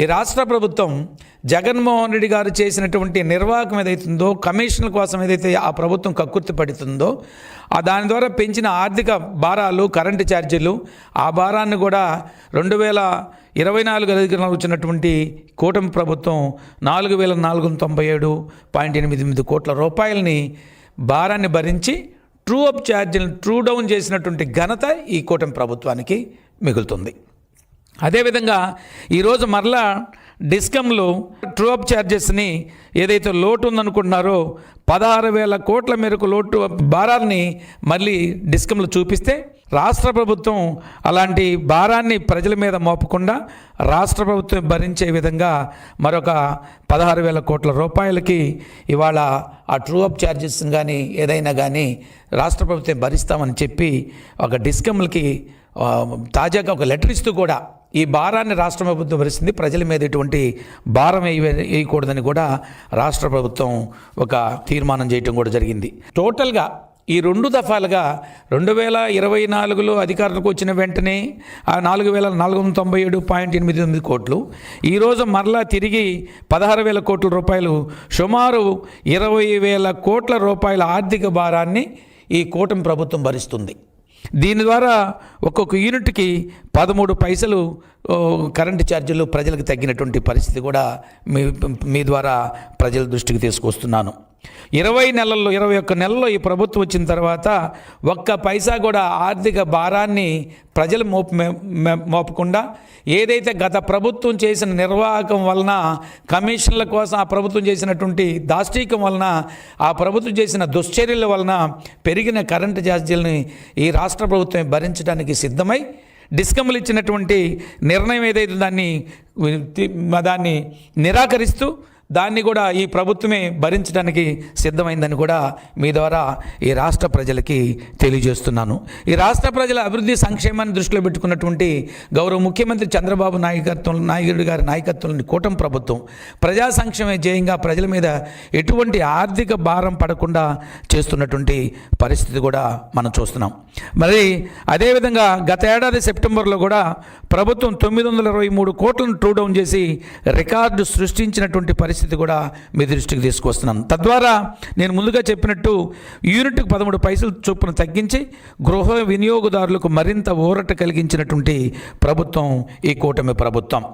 ఈ రాష్ట్ర ప్రభుత్వం జగన్మోహన్ రెడ్డి గారు చేసినటువంటి నిర్వాహకం ఏదైతుందో, కమిషన్ల కోసం ఏదైతే ఆ ప్రభుత్వం కక్కుర్తి పడుతుందో, దాని ద్వారా పెంచిన ఆర్థిక భారాలు, కరెంటు ఛార్జీలు, ఆ భారాన్ని కూడా 2024 అధికారంలో వచ్చినటువంటి కూటమి ప్రభుత్వం 4,497.88 కోట్ల రూపాయలని భారాన్ని భరించి ట్రూ అప్ ఛార్జీలను ట్రూ డౌన్ చేసినటువంటి ఘనత ఈ కూటమి ప్రభుత్వానికి మిగులుతుంది. అదేవిధంగా ఈరోజు మరలా డిస్కంలు ట్రూ అప్ ఛార్జెస్ని ఏదైతే లోటు ఉందనుకుంటున్నారో 16,000 కోట్ల మేరకు లోటు భారాన్ని మళ్ళీ డిస్కంలు చూపిస్తే, రాష్ట్ర ప్రభుత్వం అలాంటి భారాన్ని ప్రజల మీద మోపకుండా రాష్ట్ర ప్రభుత్వం భరించే విధంగా మరొక 16,000 కోట్ల రూపాయలకి ఇవాళ ఆ ట్రూ అప్ ఛార్జెస్ కానీ ఏదైనా కానీ రాష్ట్ర ప్రభుత్వం భరిస్తామని చెప్పి ఒక డిస్కంలకి తాజాగా ఒక లెటర్ ఇస్తూ కూడా ఈ భారాన్ని రాష్ట్ర ప్రభుత్వం భరిస్తుంది, ప్రజల మీద ఎటువంటి భారం వేయకూడదని కూడా రాష్ట్ర ప్రభుత్వం ఒక తీర్మానం చేయటం కూడా జరిగింది. టోటల్గా ఈ 2 దఫాలుగా 2024లో అధికారులకు వచ్చిన వెంటనే ఆ 4,497.88 కోట్లు, ఈరోజు మరలా తిరిగి 16,000 కోట్ల రూపాయలు, సుమారు 20,000 కోట్ల రూపాయల ఆర్థిక భారాన్ని ఈ కూటమి ప్రభుత్వం భరిస్తుంది. దీని ద్వారా ఒక్కొక్క యూనిట్కి 13 పైసలు కరెంటు ఛార్జీలు ప్రజలకు తగ్గినటువంటి పరిస్థితి కూడా మీ ద్వారా ప్రజల దృష్టికి తీసుకొస్తున్నాను. 21 నెలల్లో ఈ ప్రభుత్వం వచ్చిన తర్వాత ఒక్క పైసా కూడా ఆర్థిక భారాన్ని ప్రజలు మోపకుండా, ఏదైతే గత ప్రభుత్వం చేసిన నిర్వాహకం వలన, కమిషన్ల కోసం ఆ ప్రభుత్వం చేసినటువంటి దాష్టీకం వలన, ఆ ప్రభుత్వం చేసిన దుశ్చర్యల వలన పెరిగిన కరెంటు ఛార్జీలని ఈ రాష్ట్ర ప్రభుత్వం భరించడానికి సిద్ధమై, డిస్కమ్లు ఇచ్చినటువంటి నిర్ణయం ఏదైతే దాన్ని నిరాకరిస్తూ దాన్ని కూడా ఈ ప్రభుత్వమే భరించడానికి సిద్ధమైందని కూడా మీ ద్వారా ఈ రాష్ట్ర ప్రజలకి తెలియజేస్తున్నాను. ఈ రాష్ట్ర ప్రజల అభివృద్ధి సంక్షేమాన్ని దృష్టిలో పెట్టుకున్నటువంటి గౌరవ ముఖ్యమంత్రి చంద్రబాబు నాయుడు గారి నాయకత్వంలోని కూటమి ప్రభుత్వం ప్రజా సంక్షేమ ధ్యేయంగా ప్రజల మీద ఎటువంటి ఆర్థిక భారం పడకుండా చేస్తున్నటువంటి పరిస్థితి కూడా మనం చూస్తున్నాం. మరి అదేవిధంగా గత ఏడాది సెప్టెంబర్లో కూడా ప్రభుత్వం 923 కోట్లను ట్రూ డౌన్ చేసి రికార్డు సృష్టించినటువంటి పరిస్థితి కూడా మీ దృష్టికి తీసుకొస్తున్నాను. తద్వారా నేను ముందుగా చెప్పినట్టు యూనిట్కి 13 పైసలు చొప్పున తగ్గించి గృహ వినియోగదారులకు మరింత ఊరట కలిగించినటువంటి ప్రభుత్వం ఈ కూటమి ప్రభుత్వం.